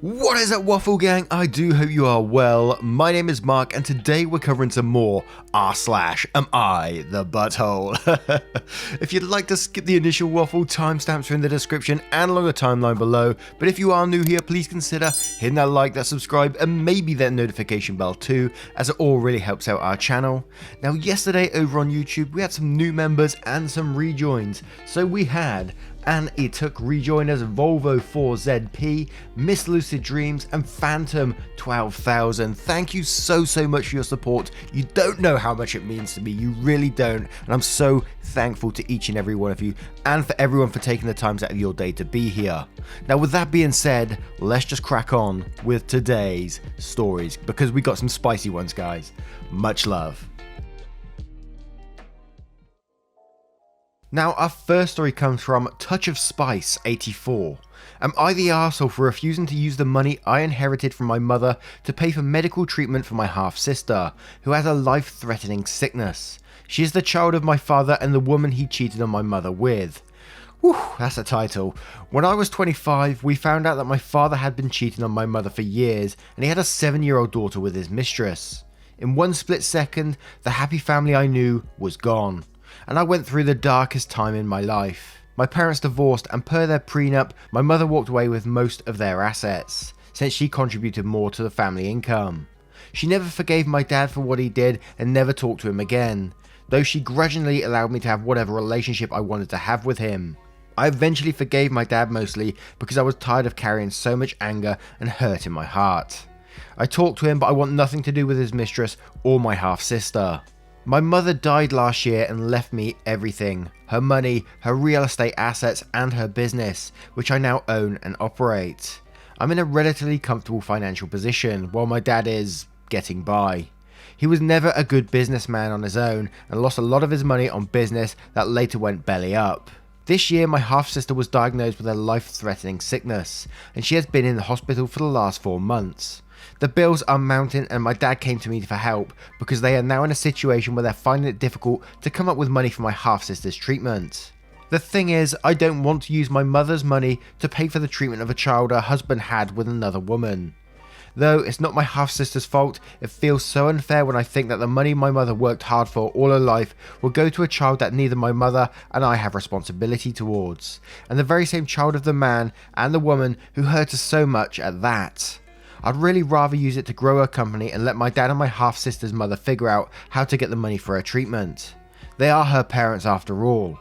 What is up, Waffle Gang? I do hope you are well. My name is Mark, and today we're covering some more r/am I the butthole? If you'd like to skip the initial waffle, timestamps are in the description and along the timeline below, but if you are new here, please consider hitting that like, that subscribe, and maybe that notification bell too, as it all really helps out our channel. Now, yesterday over on YouTube, we had some new members and some rejoins. So we had and it took rejoiners Volvo 4ZP, Miss Lucid Dreams, and Phantom 12,000. Thank you so much for your support. You don't know how much it means to me, you really don't, and I'm so thankful to each and every one of you, and for everyone for taking the time out of your day to be here. Now, with that being said, let's just crack on with today's stories, because we got some spicy ones, guys. Much love. Now, our first story comes from Touch of Spice 84. Am I the arsehole for refusing to use the money I inherited from my mother to pay for medical treatment for my half-sister, who has a life-threatening sickness? She is the child of my father and the woman he cheated on my mother with. Whew, that's a title. When I was 25, we found out that my father had been cheating on my mother for years, and he had a 7-year-old daughter with his mistress. In one split second, the happy family I knew was gone, and I went through the darkest time in my life. My parents divorced, and per their prenup, my mother walked away with most of their assets, since she contributed more to the family income. She never forgave my dad for what he did and never talked to him again, though she grudgingly allowed me to have whatever relationship I wanted to have with him. I eventually forgave my dad mostly because I was tired of carrying so much anger and hurt in my heart. I talked to him, but I want nothing to do with his mistress or my half-sister. My mother died last year and left me everything: her money, her real estate assets, and her business, which I now own and operate. I'm in a relatively comfortable financial position, while my dad is getting by. He was never a good businessman on his own and lost a lot of his money on business that later went belly up. This year, my half-sister was diagnosed with a life-threatening sickness, and she has been in the hospital for the last 4 months. The bills are mounting, and my dad came to me for help because they are now in a situation where they're finding it difficult to come up with money for my half-sister's treatment. The thing is, I don't want to use my mother's money to pay for the treatment of a child her husband had with another woman. Though it's not my half-sister's fault, it feels so unfair when I think that the money my mother worked hard for all her life will go to a child that neither my mother and I have responsibility towards, and the very same child of the man and the woman who hurt us so much at that. I'd really rather use it to grow her company and let my dad and my half-sister's mother figure out how to get the money for her treatment. They are her parents after all.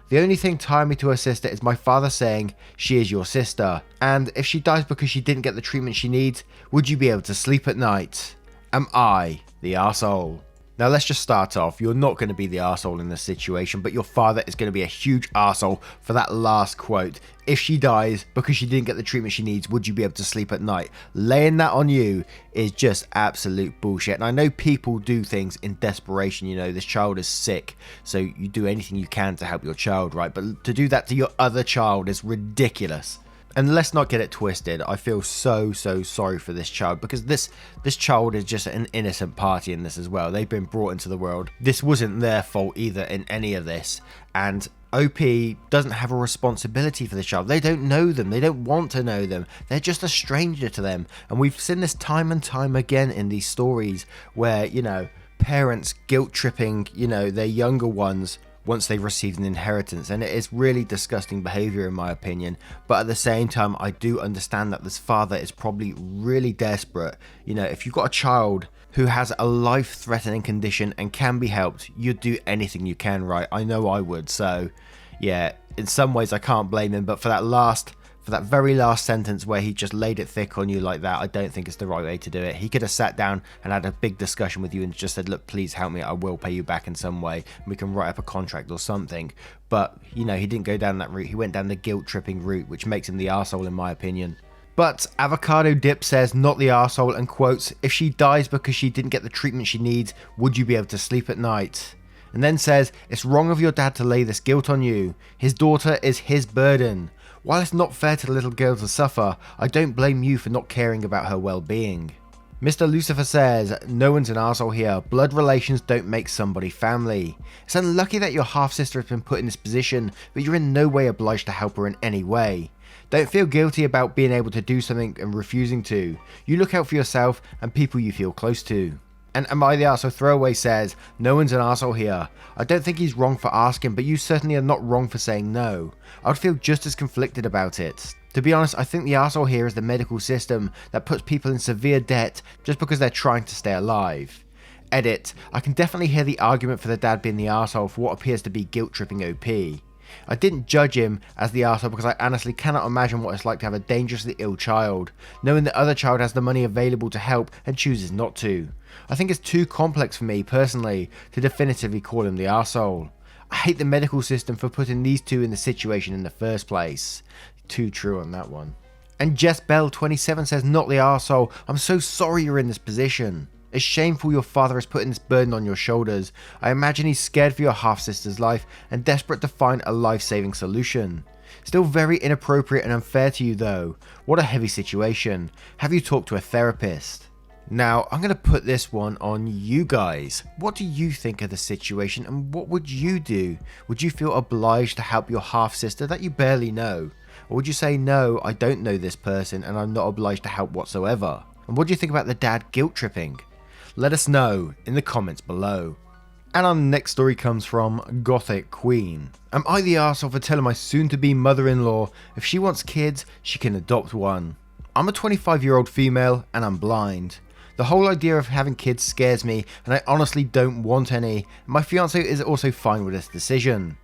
The only thing tying me to her sister is my father saying, "She is your sister, and if she dies because she didn't get the treatment she needs, would you be able to sleep at night?" Am I the arsehole? Now, let's just start off. You're not going to be the arsehole in this situation, but your father is going to be a huge arsehole for that last quote. If she dies because she didn't get the treatment she needs, would you be able to sleep at night? Laying that on you is just absolute bullshit. And I know people do things in desperation. You know, this child is sick, so you do anything you can to help your child, right? But to do that to your other child is ridiculous. And let's not get it twisted, I feel so sorry for this child, because this child is just an innocent party in this as well. They've been brought into the world. This wasn't their fault either in any of this, and OP doesn't have a responsibility for this child. They don't know them, they don't want to know them, they're just a stranger to them. And we've seen this time and time again in these stories where, you know, parents guilt tripping, you know, their younger ones once they've received an inheritance, and it is really disgusting behavior in my opinion. But at the same time, I do understand that this father is probably really desperate. You know, if you've got a child who has a life-threatening condition and can be helped, you'd do anything you can, right? I know I would. So yeah, in some ways I can't blame him, but for that very last sentence where he just laid it thick on you like that, I don't think it's the right way to do it. He could have sat down and had a big discussion with you and just said, "Look, please help me, I will pay you back in some way, and we can write up a contract or something." But, you know, he didn't go down that route. He went down the guilt-tripping route, which makes him the arsehole in my opinion. But Avocado Dip says, not the arsehole, and quotes, "If she dies because she didn't get the treatment she needs, would you be able to sleep at night?" And then says, "It's wrong of your dad to lay this guilt on you. His daughter is his burden. While it's not fair to the little girl to suffer, I don't blame you for not caring about her well-being." Mr. Lucifer says, "No one's an arsehole here. Blood relations don't make somebody family. It's unlucky that your half-sister has been put in this position, but you're in no way obliged to help her in any way. Don't feel guilty about being able to do something and refusing to. You look out for yourself and people you feel close to. And Am I the Arsehole Throwaway says, no one's an arsehole here. I don't think he's wrong for asking, but you certainly are not wrong for saying no. I would feel just as conflicted about it. To be honest, I think the arsehole here is the medical system that puts people in severe debt just because they're trying to stay alive. Edit, I can definitely hear the argument for the dad being the arsehole for what appears to be guilt-tripping OP. I didn't judge him as the arsehole because I honestly cannot imagine what it's like to have a dangerously ill child, knowing the other child has the money available to help and chooses not to. I think it's too complex for me, personally, to definitively call him the arsehole. I hate the medical system for putting these two in the situation in the first place. Too true on that one. And Jess Bell 27 says, not the arsehole, I'm so sorry you're in this position. It's shameful your father is putting this burden on your shoulders. I imagine he's scared for your half-sister's life and desperate to find a life-saving solution. Still very inappropriate and unfair to you though. What a heavy situation. Have you talked to a therapist? Now, I'm going to put this one on you guys. What do you think of the situation and what would you do? Would you feel obliged to help your half-sister that you barely know? Or would you say, no, I don't know this person and I'm not obliged to help whatsoever? And what do you think about the dad guilt-tripping? Let us know in the comments below. And our next story comes from Gothic Queen. Am I the arsehole for telling my soon-to-be mother-in-law if she wants kids, she can adopt one? I'm a 25-year-old female and I'm blind. The whole idea of having kids scares me and I honestly don't want any. My fiance is also fine with this decision.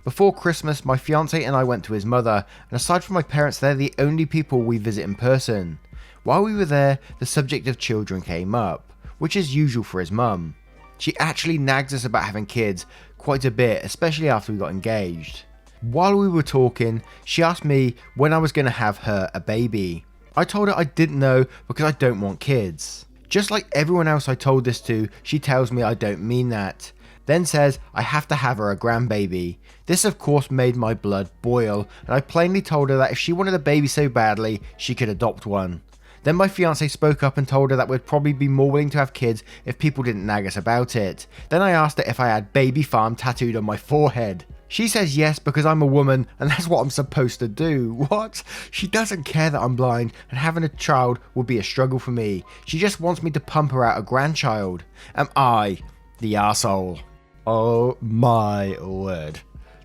Before Christmas, my fiance and I went to his mother, and aside from my parents, they're the only people we visit in person. While we were there, the subject of children came up, which is usual for his mum. She actually nags us about having kids quite a bit, especially after we got engaged. While we were talking, she asked me when I was going to have her a baby. I told her I didn't know because I don't want kids. Just like everyone else I told this to, she tells me I don't mean that. Then says I have to have her a grandbaby. This of course made my blood boil, and I plainly told her that if she wanted a baby so badly, she could adopt one. Then my fiance spoke up and told her that we'd probably be more willing to have kids if people didn't nag us about it. Then I asked her if I had baby farm tattooed on my forehead. She says yes because I'm a woman and that's what I'm supposed to do. What? She doesn't care that I'm blind and having a child would be a struggle for me. She just wants me to pump her out a grandchild. Am I the arsehole? Oh my word.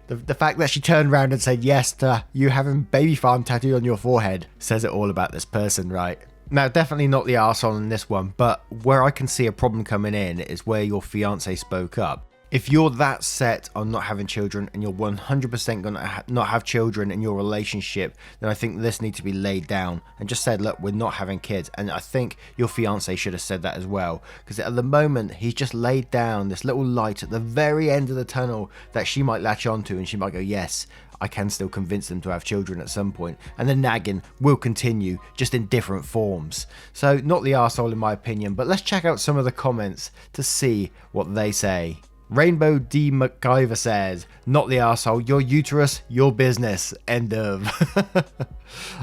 The fact that she turned around and said yes to you having baby farm tattooed on your forehead says it all about this person, right? Now, definitely not the arsehole in this one, but where I can see a problem coming in is where your fiance spoke up. If you're that set on not having children and you're 100% going to not have children in your relationship, then I think this needs to be laid down and just said, look, we're not having kids. And I think your fiance should have said that as well, because at the moment he's just laid down this little light at the very end of the tunnel that she might latch onto and she might go, yes, I can still convince them to have children at some point, and the nagging will continue, just in different forms. So not the arsehole in my opinion, but let's check out some of the comments to see what they say. Rainbow D. MacGyver says, not the arsehole, your uterus, your business, end of.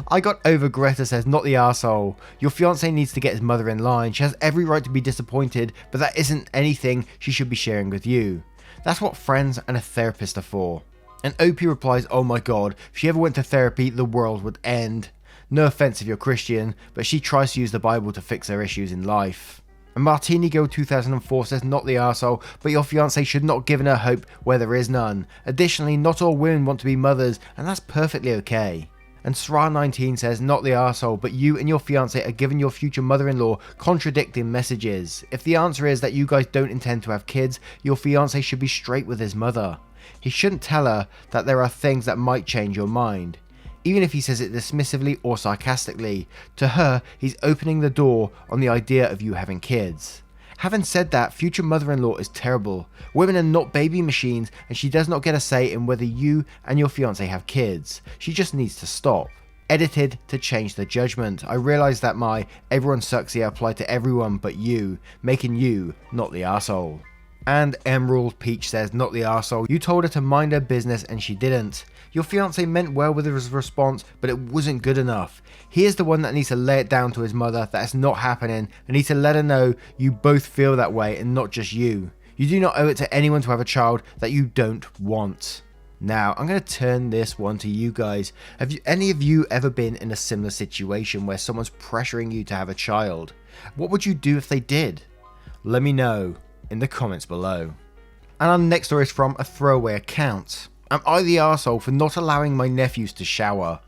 I got over Greta says, not the arsehole, your fiance needs to get his mother in line, she has every right to be disappointed, but that isn't anything she should be sharing with you. That's what friends and a therapist are for. And OP replies, oh my god, if she ever went to therapy, the world would end. No offense if you're Christian, but she tries to use the Bible to fix her issues in life. And Martini Girl 2004 says, not the arsehole, but your fiance should not give her hope where there is none. Additionally, not all women want to be mothers, and that's perfectly okay. And Sra19 says, not the arsehole, but you and your fiance are giving your future mother-in-law contradicting messages. If the answer is that you guys don't intend to have kids, your fiance should be straight with his mother. He shouldn't tell her that there are things that might change your mind. Even if he says it dismissively or sarcastically, to her, he's opening the door on the idea of you having kids. Having said that, future mother-in-law is terrible. Women are not baby machines and she does not get a say in whether you and your fiance have kids. She just needs to stop. Edited to change the judgment. I realise that my everyone sucks here applied to everyone but you, making you not the arsehole. And Emerald Peach says, not the arsehole, you told her to mind her business and she didn't. Your fiance meant well with his response, but it wasn't good enough. He is the one that needs to lay it down to his mother that it's not happening and needs to let her know you both feel that way and not just you. You do not owe it to anyone to have a child that you don't want. Now, I'm going to turn this one to you guys. Have any of you ever been in a similar situation where someone's pressuring you to have a child? What would you do if they did? Let me know in the comments below. And our next story is from a throwaway account. Am I the arsehole for not allowing my nephews to shower?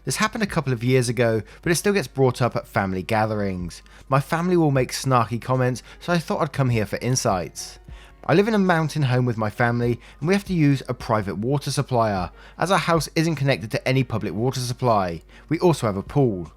This happened a couple of years ago, but it still gets brought up at family gatherings. My family will make snarky comments, so I thought I'd come here for insights. I live in a mountain home with my family, and we have to use a private water supplier, as our house isn't connected to any public water supply. We also have a pool.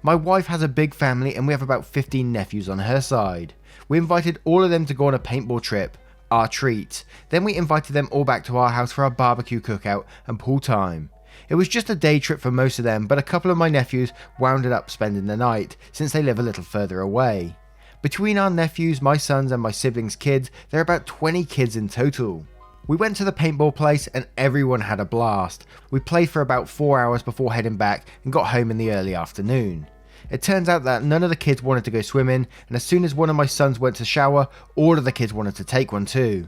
My wife has a big family and we have about 15 nephews on her side. We invited all of them to go on a paintball trip, our treat. Then we invited them all back to our house for our barbecue cookout and pool time. It was just a day trip for most of them, but a couple of my nephews wound up spending the night, since they live a little further away. Between our nephews, my sons and my siblings' kids, there are about 20 kids in total. We went to the paintball place and everyone had a blast. We played for about 4 hours before heading back and got home in the early afternoon. It turns out that none of the kids wanted to go swimming, and as soon as one of my sons went to shower, all of the kids wanted to take one too.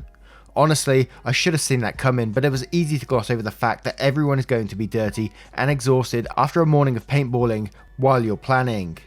Honestly, I should have seen that coming, but it was easy to gloss over the fact that everyone is going to be dirty and exhausted after a morning of paintballing while you're planning.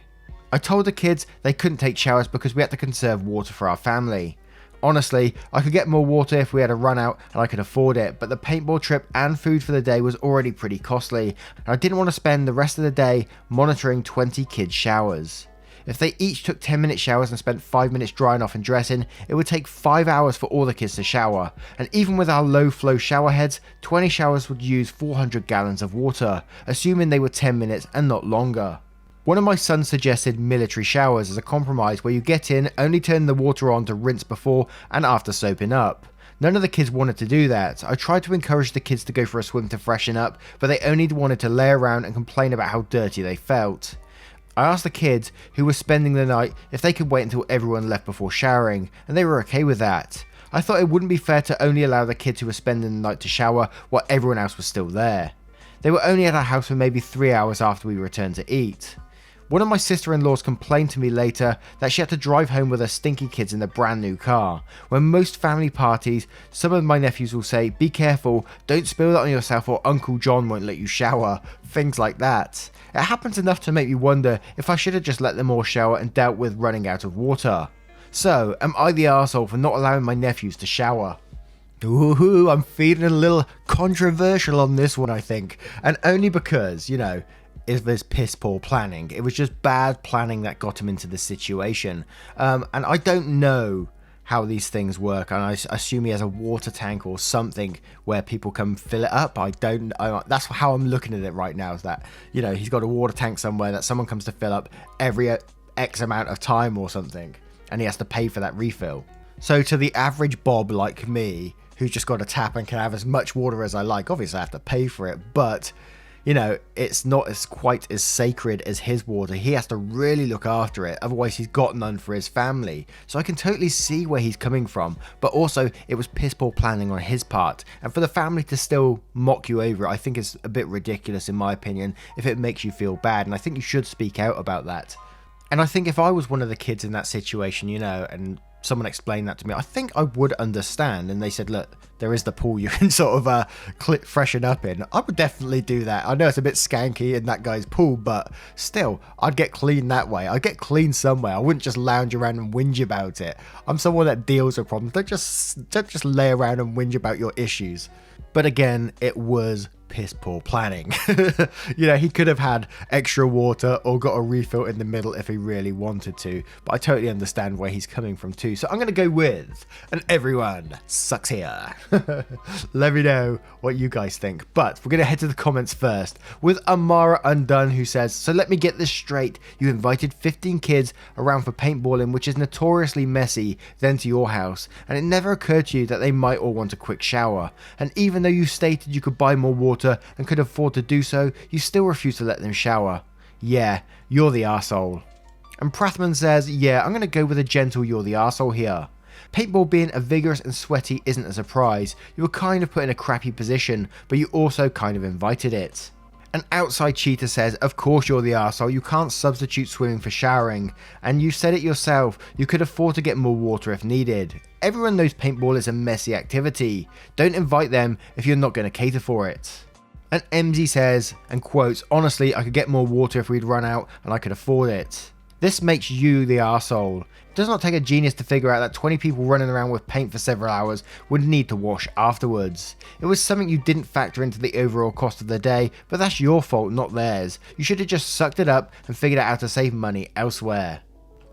I told the kids they couldn't take showers because we had to conserve water for our family. Honestly, I could get more water if we had a run out and I could afford it, but the paintball trip and food for the day was already pretty costly, and I didn't want to spend the rest of the day monitoring 20 kids' showers. If they each took 10-minute showers and spent 5 minutes drying off and dressing, it would take 5 hours for all the kids to shower, and even with our low flow shower heads, 20 showers would use 400 gallons of water, assuming they were 10 minutes and not longer. One of my sons suggested military showers as a compromise where you get in, only turn the water on to rinse before and after soaping up. None of the kids wanted to do that. I tried to encourage the kids to go for a swim to freshen up, but they only wanted to lay around and complain about how dirty they felt. I asked the kids, who were spending the night, if they could wait until everyone left before showering, and they were okay with that. I thought it wouldn't be fair to only allow the kids who were spending the night to shower while everyone else was still there. They were only at our house for maybe 3 hours after we returned to eat. One of my sister-in-laws complained to me later that she had to drive home with her stinky kids in a brand new car. When most family parties, some of my nephews will say, "Be careful, don't spill that on yourself or Uncle John won't let you shower," things like that. It happens enough to make me wonder if I should have just let them all shower and dealt with running out of water. So, am I the arsehole for not allowing my nephews to shower? Ooh, I'm feeling a little controversial on this one, I think. And only because, is this piss poor planning. It was just bad planning that got him into this situation. And I don't know how these things work, and I assume he has a water tank or something where people can fill it up. That's how I'm looking at it right now, is that, he's got a water tank somewhere that someone comes to fill up every X amount of time or something, and he has to pay for that refill. So to the average Bob like me, who's just got a tap and can have as much water as I like, obviously I have to pay for it, but it's not quite as sacred as his water. He has to really look after it, otherwise he's got none for his family. So I can totally see where he's coming from, but also it was piss poor planning on his part, and for the family to still mock you over it, I think is a bit ridiculous in my opinion, if it makes you feel bad, and I think you should speak out about that. And I think if I was one of the kids in that situation, and someone explained that to me, I think I would understand, and they said, look, there is the pool you can sort of freshen up in. I would definitely do that. I know it's a bit skanky in that guy's pool, but still, I'd get clean that way. I'd get clean somewhere. I wouldn't just lounge around and whinge about it. I'm someone that deals with problems. Don't just lay around and whinge about your issues. But again, it was piss poor planning. He could have had extra water or got a refill in the middle if he really wanted to, but I totally understand where he's coming from too. So I'm going to go with, and everyone sucks here. Let me know what you guys think, but we're going to head to the comments first with Amara Undone, who says, so let me get this straight, you invited 15 kids around for paintballing, which is notoriously messy, then to your house, and it never occurred to you that they might all want a quick shower, and even though you stated you could buy more water and could afford to do so, you still refuse to let them shower. Yeah, you're the arsehole. And Prathman says, yeah, I'm going to go with a gentle you're the arsehole here. Paintball being a vigorous and sweaty isn't a surprise. You were kind of put in a crappy position, but you also kind of invited it. An outside cheater says, of course you're the arsehole, you can't substitute swimming for showering, and you said it yourself, you could afford to get more water if needed. Everyone knows paintball is a messy activity, don't invite them if you're not going to cater for it. And MZ says, and quotes, honestly I could get more water if we'd run out and I could afford it. This makes you the arsehole. It does not take a genius to figure out that 20 people running around with paint for several hours would need to wash afterwards. It was something you didn't factor into the overall cost of the day, but that's your fault, not theirs. You should have just sucked it up and figured out how to save money elsewhere.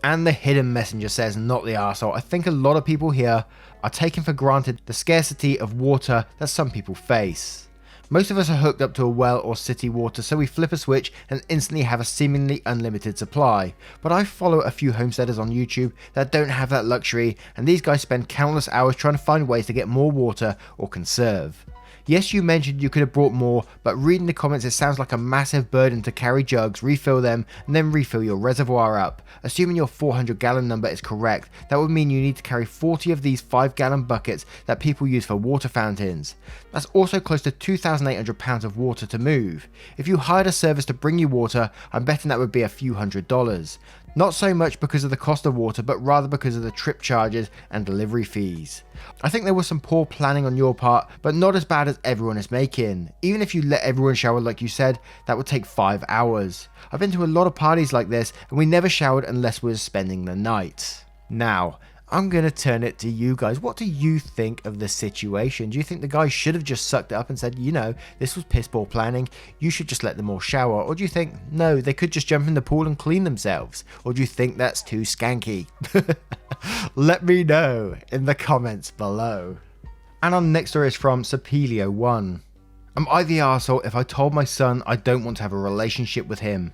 And the hidden messenger says, not the arsehole. I think a lot of people here are taking for granted the scarcity of water that some people face. Most of us are hooked up to a well or city water, so we flip a switch and instantly have a seemingly unlimited supply. But I follow a few homesteaders on YouTube that don't have that luxury, and these guys spend countless hours trying to find ways to get more water or conserve. Yes, you mentioned you could have brought more, but reading the comments it sounds like a massive burden to carry jugs, refill them, and then refill your reservoir up. Assuming your 400 gallon number is correct, that would mean you need to carry 40 of these 5-gallon buckets that people use for water fountains. That's also close to £2,800 of water to move. If you hired a service to bring you water, I'm betting that would be a few $100s. Not so much because of the cost of water, but rather because of the trip charges and delivery fees. I think there was some poor planning on your part, but not as bad as everyone is making. Even if you let everyone shower like you said, that would take 5 hours. I've been to a lot of parties like this, and we never showered unless we were spending the night. Now, I'm going to turn it to you guys. What do you think of the situation? Do you think the guys should have just sucked it up and said, you know, this was piss poor planning, you should just let them all shower? Or do you think, no, they could just jump in the pool and clean themselves? Or do you think that's too skanky? Let me know in the comments below. And our next story is from Sepelio1. Am I the arsehole if I told my son I don't want to have a relationship with him?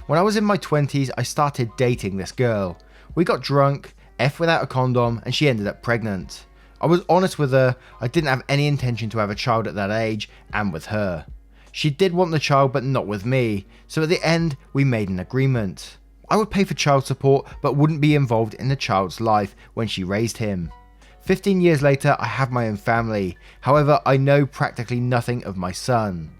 When I was in my 20s, I started dating this girl. We got drunk, F without a condom, and she ended up pregnant. I was honest with her, I didn't have any intention to have a child at that age, and with her. She did want the child but not with me, so at the end we made an agreement. I would pay for child support but wouldn't be involved in the child's life when she raised him. 15 years later I have my own family, however I know practically nothing of my son.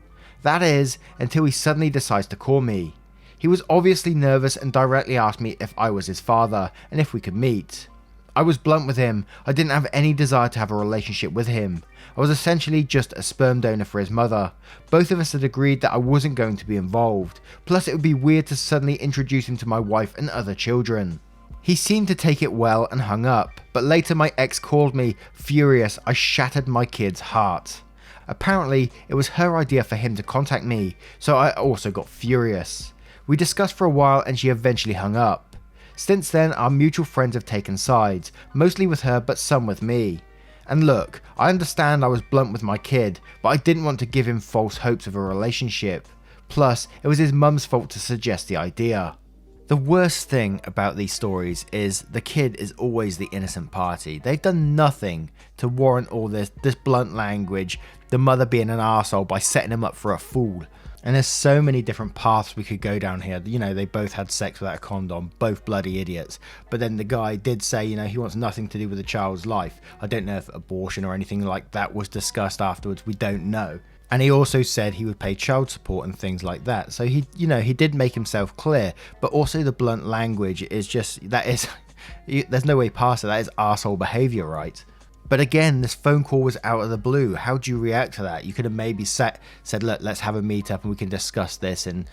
That is, until he suddenly decides to call me. He was obviously nervous and directly asked me if I was his father and if we could meet. I was blunt with him, I didn't have any desire to have a relationship with him. I was essentially just a sperm donor for his mother. Both of us had agreed that I wasn't going to be involved, plus it would be weird to suddenly introduce him to my wife and other children. He seemed to take it well and hung up, but later my ex called me, furious I shattered my kid's heart. Apparently it was her idea for him to contact me, so I also got furious. We discussed for a while and she eventually hung up. Since then our mutual friends have taken sides, mostly with her but some with me. And look, I understand I was blunt with my kid, but I didn't want to give him false hopes of a relationship. Plus, it was his mum's fault to suggest the idea. The worst thing about these stories is the kid is always the innocent party. They've done nothing to warrant all this blunt language, the mother being an arsehole by setting him up for a fool. And there's so many different paths we could go down here. You know, they both had sex without a condom, both bloody idiots. But then the guy did say, you know, he wants nothing to do with the child's life. I don't know if abortion or anything like that was discussed afterwards. We don't know. And he also said he would pay child support and things like that. So he, you know, he did make himself clear. But also the blunt language is just, that is, there's no way past it. That is arsehole behavior, right? But again, this phone call was out of the blue. How do you react to that? You could have maybe said, look, let's have a meet up and we can discuss this and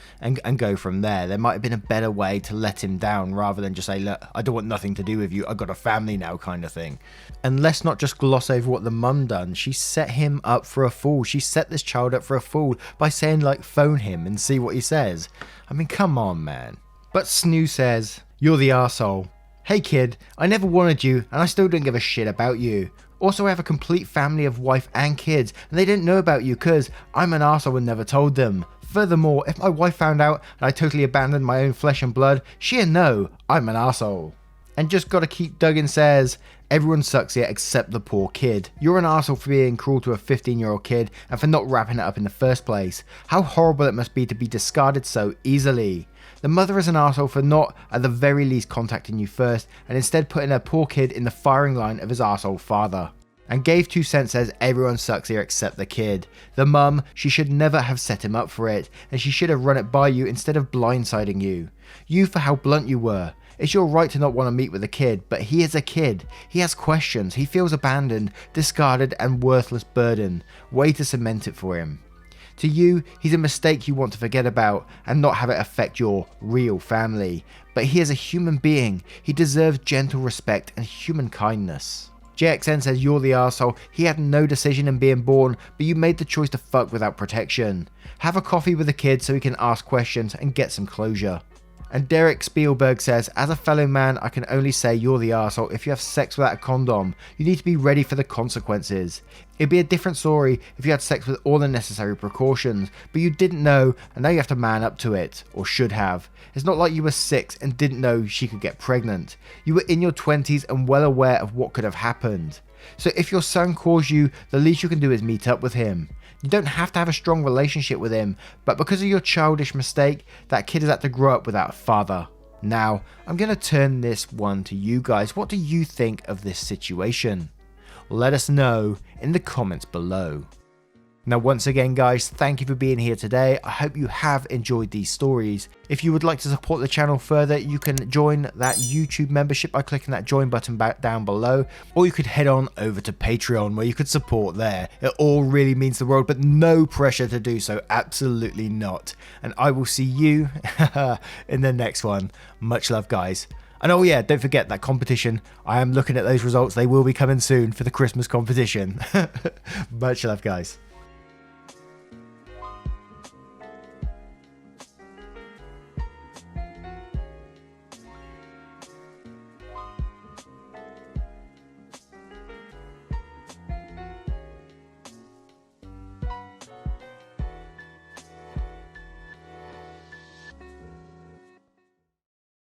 go from there. There might have been a better way to let him down rather than just say, look, I don't want nothing to do with you. I've got a family now kind of thing. And let's not just gloss over what the mum done. She set him up for a fool. She set this child up for a fool by saying, like, phone him and see what he says. I mean, come on, man. But Snoo says, you're the arsehole. Hey kid, I never wanted you and I still don't give a shit about you. Also, I have a complete family of wife and kids and they didn't know about you because I'm an arsehole and never told them. Furthermore, if my wife found out and I totally abandoned my own flesh and blood, she'd know I'm an arsehole. And just gotta keep Duggan says, everyone sucks here except the poor kid. You're an arsehole for being cruel to a 15-year-old kid and for not wrapping it up in the first place. How horrible it must be to be discarded so easily. The mother is an arsehole for not, at the very least, contacting you first and instead putting her poor kid in the firing line of his arsehole father. And Gave 2 Cents says everyone sucks here except the kid. The mum, she should never have set him up for it, and she should have run it by you instead of blindsiding you. You for how blunt you were. It's your right to not want to meet with a kid, but he is a kid. He has questions, he feels abandoned, discarded and worthless burden. Way to cement it for him. To you, he's a mistake you want to forget about and not have it affect your real family. But he is a human being. He deserves gentle respect and human kindness. JXN says you're the arsehole. He had no decision in being born, but you made the choice to fuck without protection. Have a coffee with the kid so he can ask questions and get some closure. And Derek Spielberg says, as a fellow man, I can only say you're the arsehole if you have sex without a condom. You need to be ready for the consequences. It'd be a different story if you had sex with all the necessary precautions, but you didn't know and now you have to man up to it, or should have. It's not like you were 6 and didn't know she could get pregnant. You were in your 20s and well aware of what could have happened. So if your son calls you, the least you can do is meet up with him. You don't have to have a strong relationship with him, but because of your childish mistake, that kid has had to grow up without a father. Now, I'm going to turn this one to you guys. What do you think of this situation? Let us know in the comments below. Now once again guys, thank you for being here today. I hope you have enjoyed these stories. If you would like to support the channel further, you can join that YouTube membership by clicking that join button back down below, or you could head on over to Patreon where you could support there. It all really means the world, but no pressure to do so, absolutely not. And I will see you in the next one. Much love guys. And oh yeah, don't forget that competition. I am looking at those results. They will be coming soon for the Christmas competition. Much love guys.